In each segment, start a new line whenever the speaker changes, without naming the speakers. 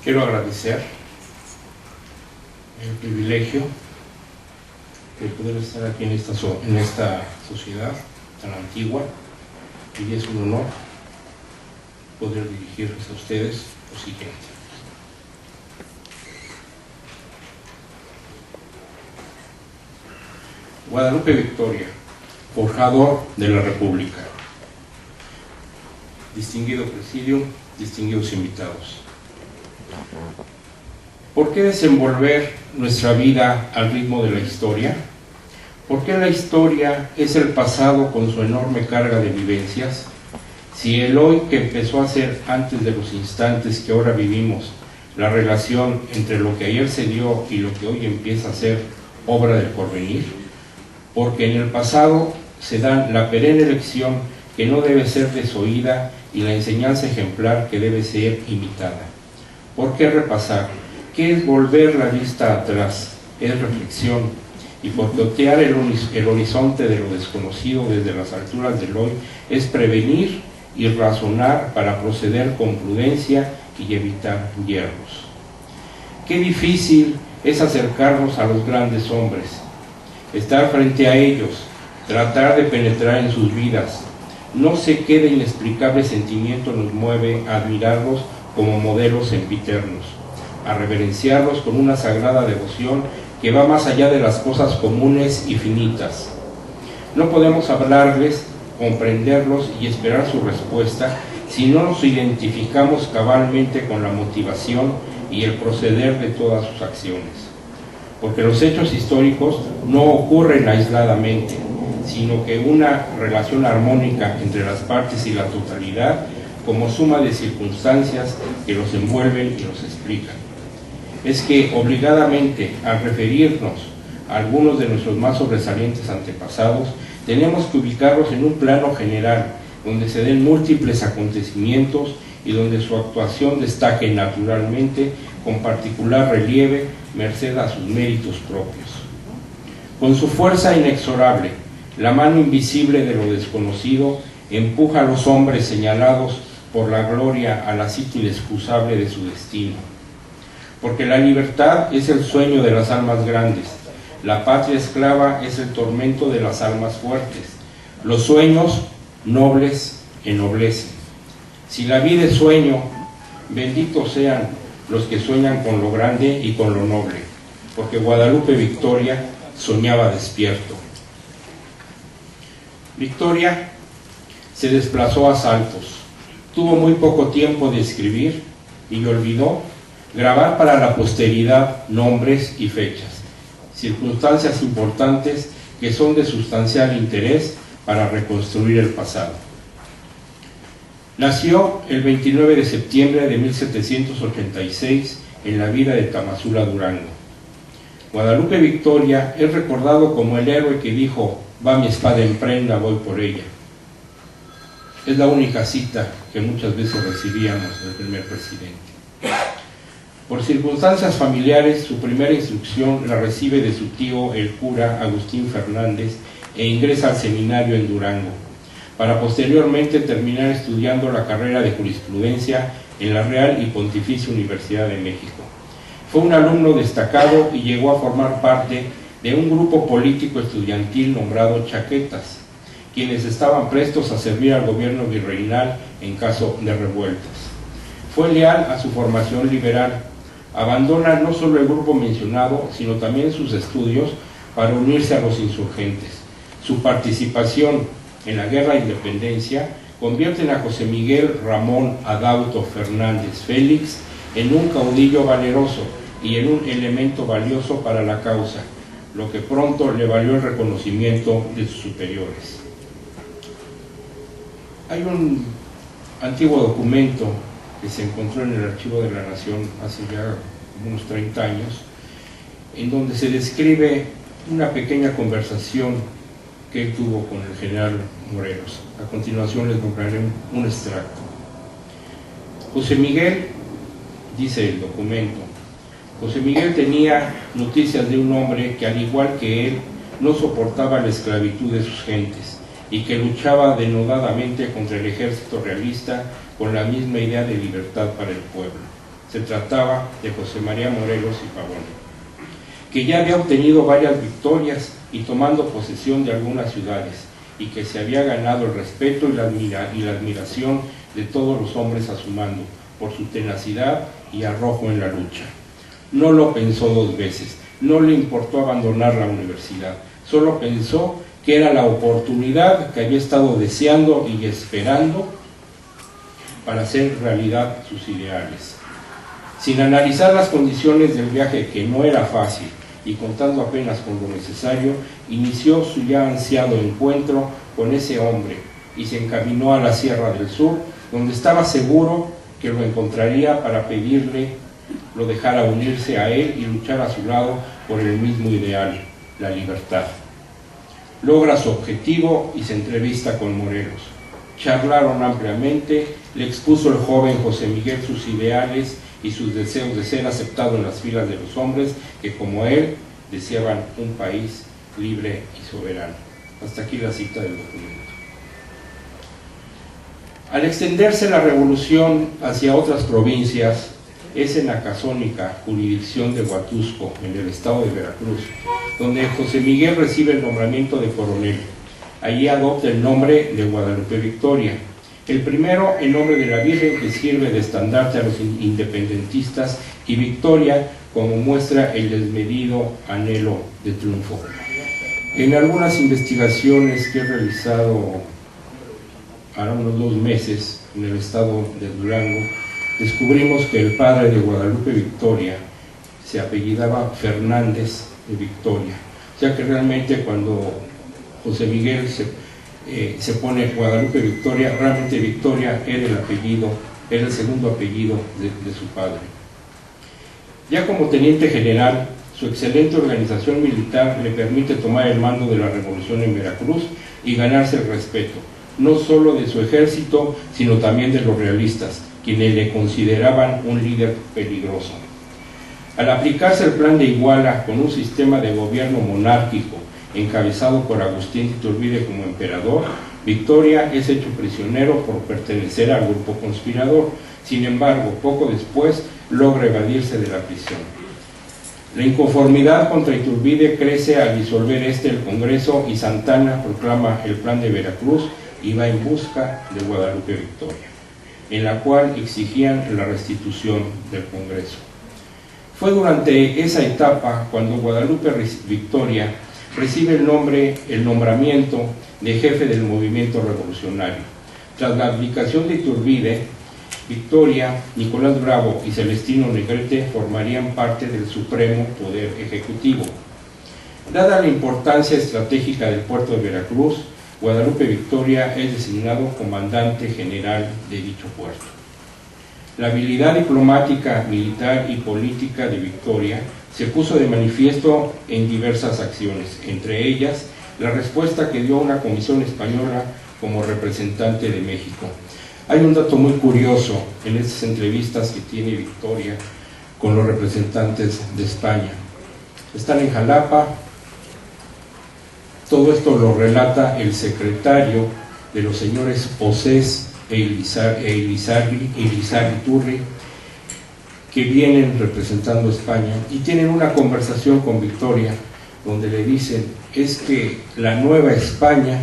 Quiero agradecer el privilegio de poder estar aquí en esta sociedad tan antigua, y es un honor poder dirigirles a ustedes lo siguiente. Guadalupe Victoria, forjador de la República. Distinguido presidium, distinguidos invitados. ¿Por qué desenvolver nuestra vida al ritmo de la historia? ¿Por qué la historia es el pasado con su enorme carga de vivencias? Si el hoy que empezó a ser antes de los instantes que ahora vivimos, la relación entre lo que ayer se dio y lo que hoy empieza a ser obra del porvenir, porque en el pasado se da la perenne lección que no debe ser desoída y la enseñanza ejemplar que debe ser imitada. ¿Por qué repasar? ¿Qué es volver la vista atrás? Es reflexión, y portotear el horizonte de lo desconocido desde las alturas del hoy es prevenir y razonar para proceder con prudencia y evitar hierros. Qué difícil es acercarnos a los grandes hombres, estar frente a ellos, tratar de penetrar en sus vidas. No sé qué de inexplicable sentimiento nos mueve a admirarlos como modelos sempiternos, a reverenciarlos con una sagrada devoción que va más allá de las cosas comunes y finitas. No podemos hablarles, comprenderlos y esperar su respuesta si no nos identificamos cabalmente con la motivación y el proceder de todas sus acciones. Porque los hechos históricos no ocurren aisladamente, sino que una relación armónica entre las partes y la totalidad, como suma de circunstancias que los envuelven y los explican. Es que obligadamente, al referirnos a algunos de nuestros más sobresalientes antepasados, tenemos que ubicarlos en un plano general, donde se den múltiples acontecimientos y donde su actuación destaque naturalmente con particular relieve, merced a sus méritos propios. Con su fuerza inexorable, la mano invisible de lo desconocido empuja a los hombres señalados por la gloria a la cita inexcusable de su destino. Porque la libertad es el sueño de las almas grandes, la patria esclava es el tormento de las almas fuertes. Los sueños nobles ennoblecen. Si la vida es sueño, benditos sean los que sueñan con lo grande y con lo noble, porque Guadalupe Victoria soñaba despierto. Victoria se desplazó a Saltos, tuvo muy poco tiempo de escribir y olvidó grabar para la posteridad nombres y fechas, circunstancias importantes que son de sustancial interés para reconstruir el pasado. Nació el 29 de septiembre de 1786 en la villa de Tamazula, Durango. Guadalupe Victoria es recordado como el héroe que dijo: "Va mi espada en prenda, voy por ella". Es la única cita que muchas veces recibíamos del primer presidente. Por circunstancias familiares, su primera instrucción la recibe de su tío, el cura Agustín Fernández, e ingresa al seminario en Durango, para posteriormente terminar estudiando la carrera de jurisprudencia en la Real y Pontificia Universidad de México. Fue un alumno destacado y llegó a formar parte de un grupo político estudiantil nombrado Chaquetas, quienes estaban prestos a servir al gobierno virreinal en caso de revueltas. Fue leal a su formación liberal. Abandona no solo el grupo mencionado, sino también sus estudios para unirse a los insurgentes. Su participación en la Guerra de Independencia convierten a José Miguel Ramón Adauto Fernández Félix en un caudillo valeroso y en un elemento valioso para la causa, lo que pronto le valió el reconocimiento de sus superiores. Hay un antiguo documento que se encontró en el Archivo de la Nación hace ya unos 30 años, en donde se describe una pequeña conversación que él tuvo con el general Morelos. A continuación les nombraré un extracto. José Miguel, dice el documento, José Miguel tenía noticias de un hombre que, al igual que él, no soportaba la esclavitud de sus gentes y que luchaba denodadamente contra el ejército realista con la misma idea de libertad para el pueblo. Se trataba de José María Morelos y Pavón, que ya había obtenido varias victorias y tomando posesión de algunas ciudades, y que se había ganado el respeto y la admiración de todos los hombres a su mando, por su tenacidad y arrojo en la lucha. No lo pensó dos veces, no le importó abandonar la universidad, solo pensó que era la oportunidad que había estado deseando y esperando para hacer realidad sus ideales. Sin analizar las condiciones del viaje, que no era fácil, y contando apenas con lo necesario, inició su ya ansiado encuentro con ese hombre y se encaminó a la Sierra del Sur, donde estaba seguro que lo encontraría para pedirle lo dejara unirse a él y luchar a su lado por el mismo ideal, la libertad. Logra su objetivo y se entrevista con Morelos. Charlaron ampliamente, le expuso el joven José Miguel sus ideales y sus deseos de ser aceptado en las filas de los hombres que, como él, deseaban un país libre y soberano. Hasta aquí la cita del documento. Al extenderse la revolución hacia otras provincias, es en Acazónica, jurisdicción de Huatusco, en el estado de Veracruz, donde José Miguel recibe el nombramiento de coronel. Allí adopta el nombre de Guadalupe Victoria, el primero en nombre de la Virgen, que sirve de estandarte a los independentistas, y Victoria como muestra el desmedido anhelo de triunfo. En algunas investigaciones que he realizado ahora unos 2 meses en el estado de Durango, descubrimos que el padre de Guadalupe Victoria se apellidaba Fernández de Victoria. O sea que realmente cuando José Miguel se pone Guadalupe Victoria, realmente Victoria era el apellido, era el segundo apellido de su padre. Ya como teniente general, su excelente organización militar le permite tomar el mando de la revolución en Veracruz y ganarse el respeto, no solo de su ejército, sino también de los realistas, quienes le consideraban un líder peligroso. Al aplicarse el plan de Iguala con un sistema de gobierno monárquico encabezado por Agustín de Iturbide como emperador, Victoria es hecho prisionero por pertenecer al grupo conspirador. Sin embargo, poco después logra evadirse de la prisión. La inconformidad contra Iturbide crece al disolver el Congreso, y Santana proclama el Plan de Veracruz y va en busca de Guadalupe Victoria, en la cual exigían la restitución del Congreso. Fue durante esa etapa cuando Guadalupe Victoria recibe el nombramiento de jefe del movimiento revolucionario. Tras la abdicación de Iturbide, Victoria, Nicolás Bravo y Celestino Negrete formarían parte del supremo poder ejecutivo. Dada la importancia estratégica del puerto de Veracruz, Guadalupe Victoria es designado comandante general de dicho puerto. La habilidad diplomática, militar y política de Victoria se puso de manifiesto en diversas acciones, entre ellas la respuesta que dio una comisión española como representante de México. Hay un dato muy curioso en estas entrevistas que tiene Victoria con los representantes de España. Están en Jalapa. Todo esto lo relata el secretario de los señores Posés e Irizarriturri, que vienen representando a España y tienen una conversación con Victoria donde le dicen: es que la Nueva España,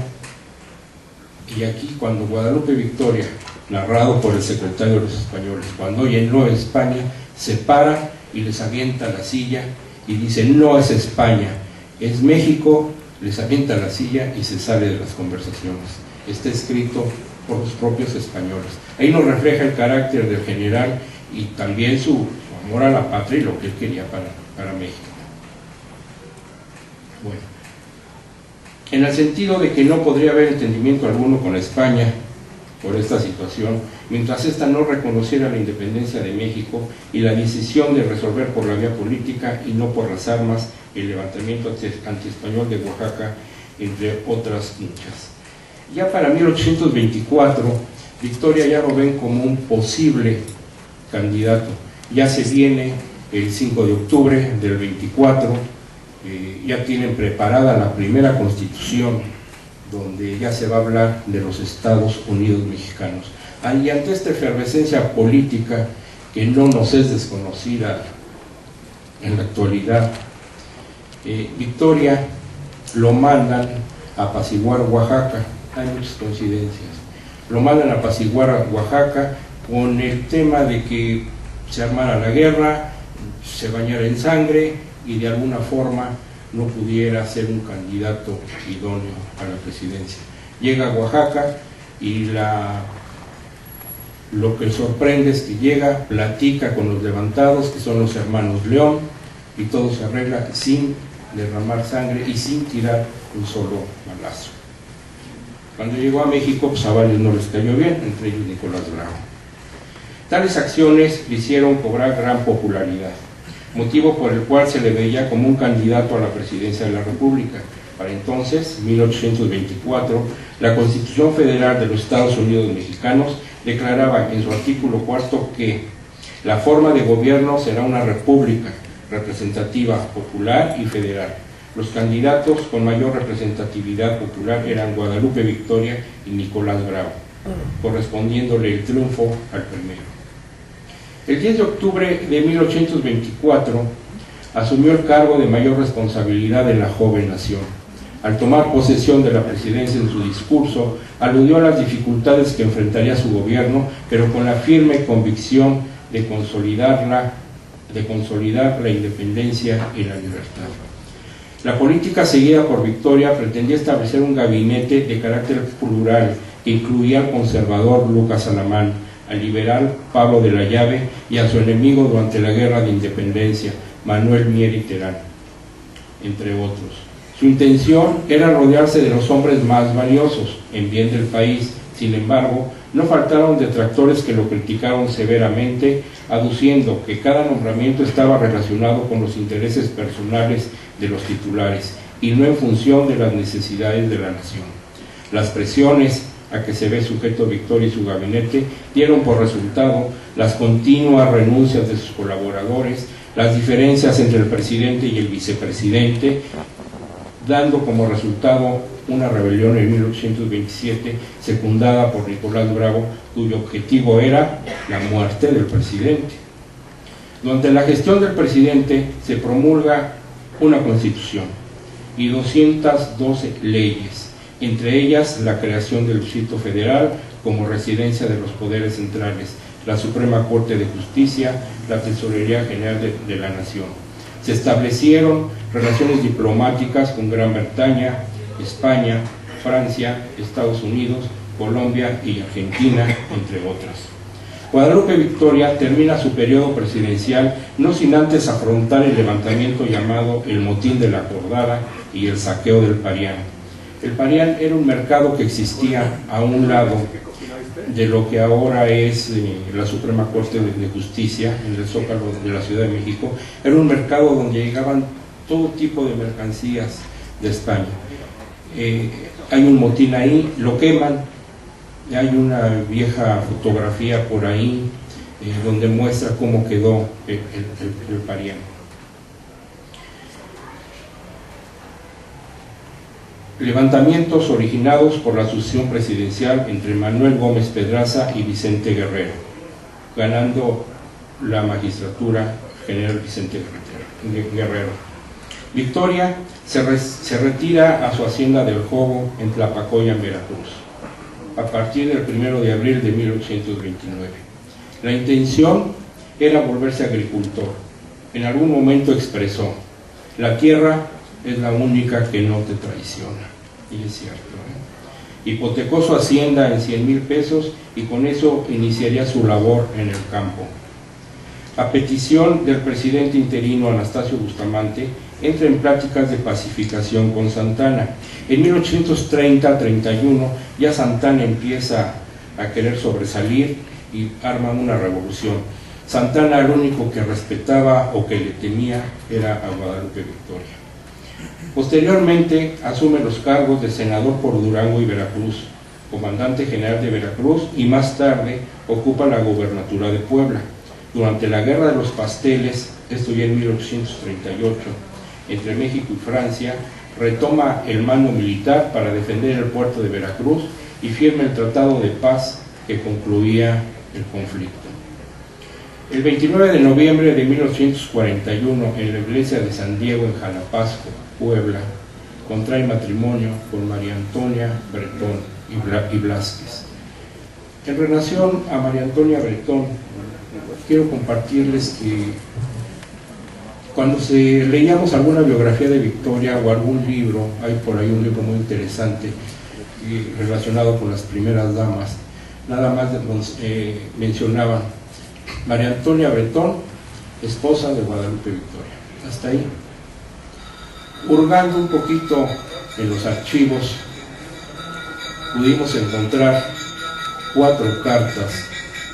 y aquí cuando Guadalupe Victoria, narrado por el secretario de los españoles, cuando oye Nueva España, se para y les avienta la silla y dice: no es España, es México. Les avienta la silla y se sale de las conversaciones. Está escrito por los propios españoles. Ahí nos refleja el carácter del general y también su amor a la patria y lo que él quería para México. Bueno, en el sentido de que no podría haber entendimiento alguno con España por esta situación, mientras ésta no reconociera la independencia de México y la decisión de resolver por la vía política y no por las armas el levantamiento antiespañol de Oaxaca, entre otras muchas. Ya para 1824, Victoria ya lo ven como un posible candidato. Ya se viene el 5 de octubre del 24, ya tienen preparada la primera constitución, donde ya se va a hablar de los Estados Unidos mexicanos. Y ante esta efervescencia política que no nos es desconocida en la actualidad. Victoria lo mandan a apaciguar Oaxaca, hay muchas coincidencias, lo mandan a apaciguar a Oaxaca con el tema de que se armara la guerra, se bañara en sangre y de alguna forma no pudiera ser un candidato idóneo a la presidencia. Llega a Oaxaca y lo que sorprende es que llega, platica con los levantados, que son los hermanos León, y todo se arregla sin derramar sangre y sin tirar un solo balazo. Cuando llegó a México, pues a varios no les cayó bien, entre ellos Nicolás Bravo. Tales acciones le hicieron cobrar gran popularidad, motivo por el cual se le veía como un candidato a la presidencia de la República. Para entonces, 1824, la Constitución Federal de los Estados Unidos Mexicanos declaraba en su artículo 4 que la forma de gobierno será una república representativa, popular y federal. Los candidatos con mayor representatividad popular eran Guadalupe Victoria y Nicolás Bravo, correspondiéndole el triunfo al primero. El 10 de octubre de 1824 asumió el cargo de mayor responsabilidad en la joven nación. Al tomar posesión de la presidencia, en su discurso aludió a las dificultades que enfrentaría su gobierno, pero con la firme convicción de consolidar la independencia y la libertad. La política seguida por Victoria pretendía establecer un gabinete de carácter plural que incluía al conservador Lucas Alamán, al liberal Pablo de la Llave y a su enemigo durante la Guerra de Independencia, Manuel Mier y Terán, entre otros. Su intención era rodearse de los hombres más valiosos en bien del país. Sin embargo, no faltaron detractores que lo criticaron severamente, aduciendo que cada nombramiento estaba relacionado con los intereses personales de los titulares y no en función de las necesidades de la nación. Las presiones a que se ve sujeto Victoria y su gabinete dieron por resultado las continuas renuncias de sus colaboradores, las diferencias entre el presidente y el vicepresidente, dando como resultado una rebelión en 1827 secundada por Nicolás Bravo, cuyo objetivo era la muerte del presidente. Durante la gestión del presidente se promulga una constitución y 212 leyes, entre ellas la creación del Distrito Federal como residencia de los poderes centrales, la Suprema Corte de Justicia, la Tesorería General de la Nación. Se establecieron relaciones diplomáticas con Gran Bretaña, España, Francia, Estados Unidos, Colombia y Argentina, entre otras. Guadalupe Victoria termina su periodo presidencial no sin antes afrontar el levantamiento llamado el Motín de la Acordada y el saqueo del Parián. El Parián era un mercado que existía a un lado de lo que ahora es la Suprema Corte de Justicia, en el Zócalo de la Ciudad de México. Era un mercado donde llegaban todo tipo de mercancías de España. Hay un motín ahí, lo queman. Hay una vieja fotografía por ahí donde muestra cómo quedó el Parián. Levantamientos originados por la sucesión presidencial entre Manuel Gómez Pedraza y Vicente Guerrero, ganando la magistratura general Vicente Guerrero. Victoria se retira a su hacienda del Jobo en Tlapacoya, en Veracruz, a partir del 1 de abril de 1829. La intención era volverse agricultor. En algún momento expresó: la tierra es la única que no te traiciona. Y es cierto, Hipotecó su hacienda en 100,000 pesos y con eso iniciaría su labor en el campo. A petición del presidente interino Anastasio Bustamante, entra en pláticas de pacificación con Santana. En 1830-31 ya Santana empieza a querer sobresalir y arma una revolución. Santana, el único que respetaba o que le temía era a Guadalupe Victoria. Posteriormente asume los cargos de senador por Durango y Veracruz, comandante general de Veracruz y más tarde ocupa la gobernatura de Puebla. Durante la Guerra de los Pasteles, esto ya en 1838, entre México y Francia, retoma el mando militar para defender el puerto de Veracruz y firma el Tratado de Paz que concluía el conflicto. El 29 de noviembre de 1841, en la iglesia de San Diego, en Jalapasco, Puebla, contrae matrimonio con María Antonia Bretón y Blázquez. En relación a María Antonia Bretón, quiero compartirles que cuando leíamos alguna biografía de Victoria o algún libro, hay por ahí un libro muy interesante relacionado con las primeras damas, nada más mencionaban María Antonia Bretón, esposa de Guadalupe Victoria. Hasta ahí. Hurgando un poquito en los archivos, pudimos encontrar 4 cartas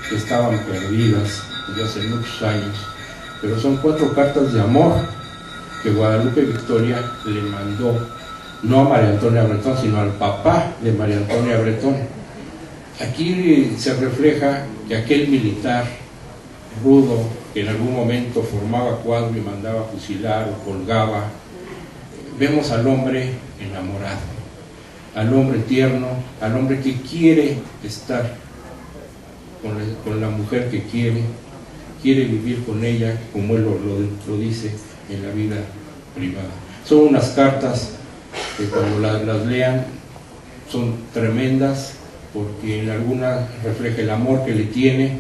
que estaban perdidas desde hace muchos años, pero son 4 cartas de amor que Guadalupe Victoria le mandó, no a María Antonia Bretón, sino al papá de María Antonia Bretón. Aquí se refleja que aquel militar rudo que en algún momento formaba cuadro y mandaba fusilar o colgaba, vemos al hombre enamorado, al hombre tierno, al hombre que quiere estar con la mujer que quiere vivir con ella, como él lo dice en la vida privada. Son unas cartas que cuando las lean son tremendas, porque en alguna refleja el amor que le tiene.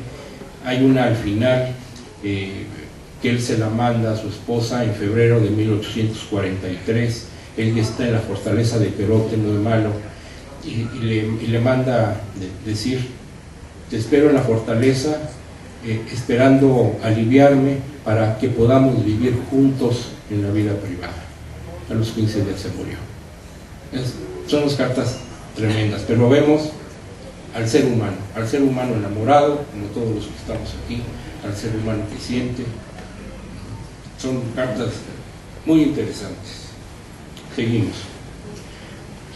Hay una al final que él se la manda a su esposa en febrero de 1843. Él está en la fortaleza de Perote, muy malo, y le manda decir: te espero en la fortaleza, esperando aliviarme para que podamos vivir juntos en la vida privada. A los 15 días se murió. Son las cartas tremendas, pero vemos al ser humano enamorado, como todos los que estamos aquí, al ser humano que siente. Son cartas muy interesantes. Seguimos.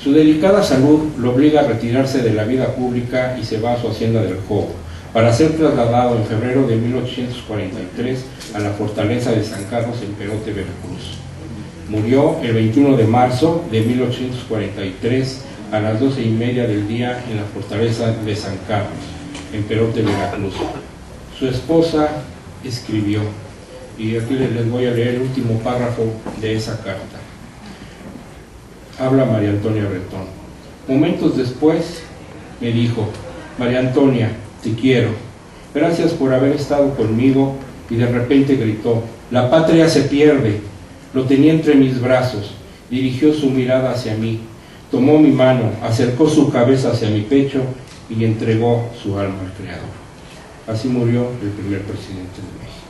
Su delicada salud lo obliga a retirarse de la vida pública y se va a su hacienda del Jobo, para ser trasladado en febrero de 1843 a la fortaleza de San Carlos en Perote, Veracruz. Murió el 21 de marzo de 1843 a las 12:30 del día en la fortaleza de San Carlos, en Perote, Veracruz. Su esposa escribió, y aquí les voy a leer el último párrafo de esa carta. Habla María Antonia Bretón. Momentos después me dijo: María Antonia, te quiero. Gracias por haber estado conmigo. Y de repente gritó: la patria se pierde. Lo tenía entre mis brazos. Dirigió su mirada hacia mí. Tomó mi mano, acercó su cabeza hacia mi pecho y entregó su alma al Creador. Así murió el primer presidente de México.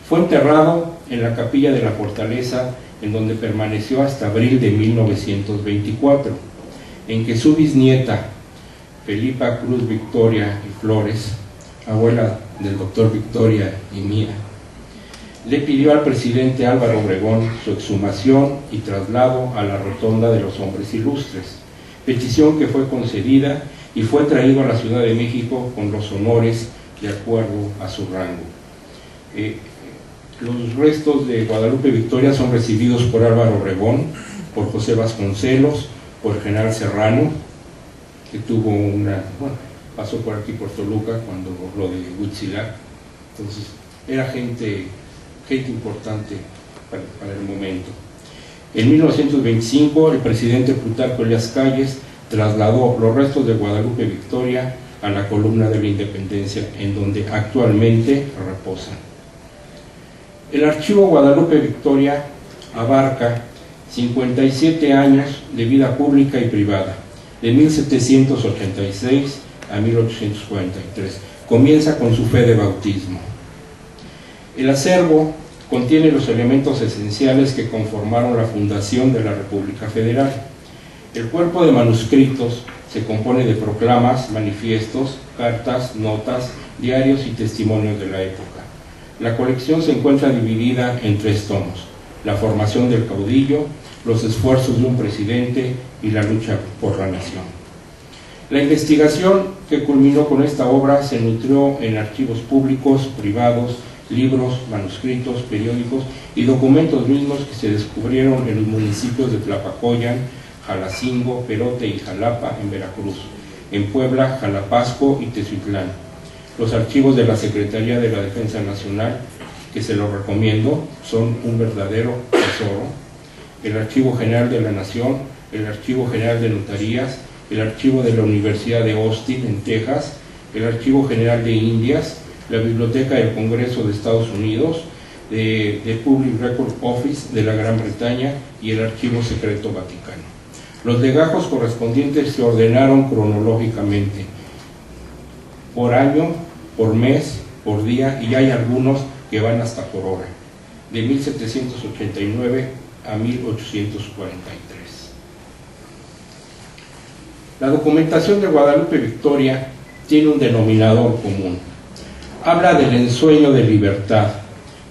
Fue enterrado en la capilla de la fortaleza, en donde permaneció hasta abril de 1924, en que su bisnieta, Felipa Cruz Victoria y Flores, abuela del doctor Victoria y mía, le pidió al presidente Álvaro Obregón su exhumación y traslado a la Rotonda de los Hombres Ilustres, petición que fue concedida y fue traído a la Ciudad de México con los honores de acuerdo a su rango. Los restos de Guadalupe Victoria son recibidos por Álvaro Obregón, por José Vasconcelos, por el general Serrano, que tuvo pasó por aquí por Toluca cuando lo de Huitzilac. Entonces era gente importante para el momento. En 1925 el presidente Plutarco Elías Calles trasladó los restos de Guadalupe Victoria a la columna de la Independencia, en donde actualmente reposan. El archivo Guadalupe Victoria abarca 57 años de vida pública y privada, de 1786 a 1843. Comienza con su fe de bautismo. El acervo contiene los elementos esenciales que conformaron la fundación de la República Federal. El cuerpo de manuscritos se compone de proclamas, manifiestos, cartas, notas, diarios y testimonios de la época. La colección se encuentra dividida en 3 tomos: la formación del caudillo, los esfuerzos de un presidente y la lucha por la nación. La investigación que culminó con esta obra se nutrió en archivos públicos, privados, libros, manuscritos, periódicos y documentos mismos que se descubrieron en los municipios de Tlapacoyan, Jalacingo, Perote y Jalapa en Veracruz, en Puebla, Jalapasco y Teziutlán. Los archivos de la Secretaría de la Defensa Nacional, que se los recomiendo, son un verdadero tesoro. El Archivo General de la Nación, el Archivo General de Notarías, el Archivo de la Universidad de Austin, en Texas, el Archivo General de Indias, la Biblioteca del Congreso de Estados Unidos, de Public Record Office de la Gran Bretaña y el Archivo Secreto Vaticano. Los legajos correspondientes se ordenaron cronológicamente, por año, por mes, por día, y hay algunos que van hasta por hora, de 1789 a 1843. La documentación de Guadalupe Victoria tiene un denominador común. Habla del ensueño de libertad,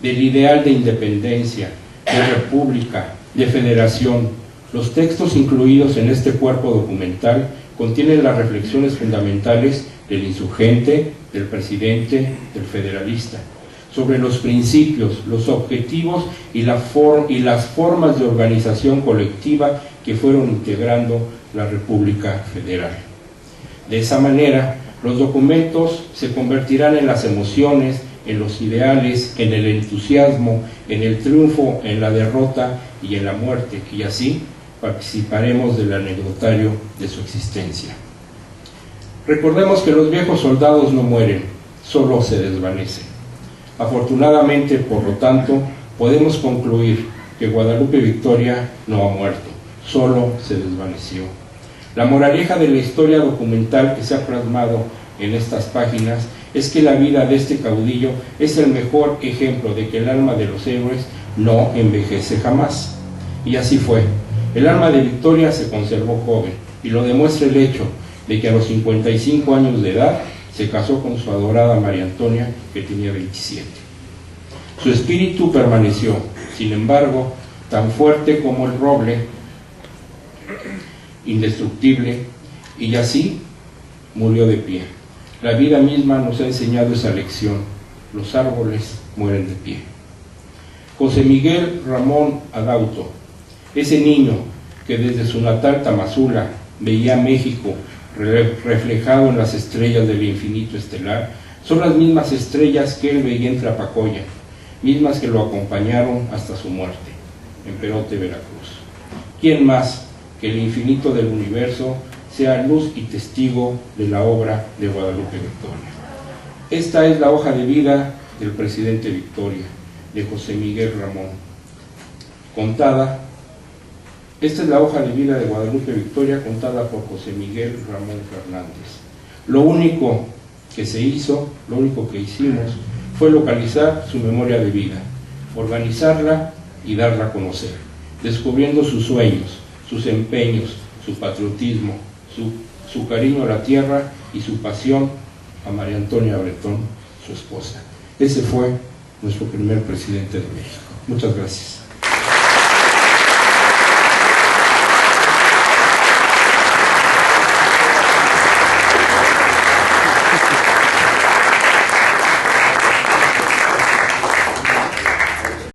del ideal de independencia, de república, de federación. Los textos incluidos en este cuerpo documental contienen las reflexiones fundamentales del insurgente, del presidente, del federalista, sobre los principios, los objetivos y las formas de organización colectiva que fueron integrando la República Federal. De esa manera, los documentos se convertirán en las emociones, en los ideales, en el entusiasmo, en el triunfo, en la derrota y en la muerte, y así participaremos del anecdotario de su existencia. Recordemos que los viejos soldados no mueren, solo se desvanecen. Afortunadamente, por lo tanto, podemos concluir que Guadalupe Victoria no ha muerto, solo se desvaneció. La moraleja de la historia documental que se ha plasmado en estas páginas es que la vida de este caudillo es el mejor ejemplo de que el alma de los héroes no envejece jamás. Y así fue. El alma de Victoria se conservó joven, y lo demuestra el hecho de que a los 55 años de edad se casó con su adorada María Antonia, que tenía 27. Su espíritu permaneció, sin embargo, tan fuerte como el roble, indestructible, y así murió de pie. La vida misma nos ha enseñado esa lección: los árboles mueren de pie. José Miguel Ramón Adauto, ese niño que desde su natal Tamazula veía México reflejado en las estrellas del infinito estelar, son las mismas estrellas que él veía en Tlapacoya, mismas que lo acompañaron hasta su muerte, en Perote, Veracruz. ¿Quién más que el infinito del universo sea luz y testigo de la obra de Guadalupe Victoria? Esta es la hoja de vida del presidente Victoria, de José Miguel Ramón, contada. Esta es la hoja de vida de Guadalupe Victoria, contada por José Miguel Ramón Fernández. Lo único que se hizo, lo único que hicimos, fue localizar su memoria de vida, organizarla y darla a conocer, descubriendo sus sueños, sus empeños, su patriotismo, su cariño a la tierra y su pasión a María Antonia Bretón, su esposa. Ese fue nuestro primer presidente de México. Muchas gracias.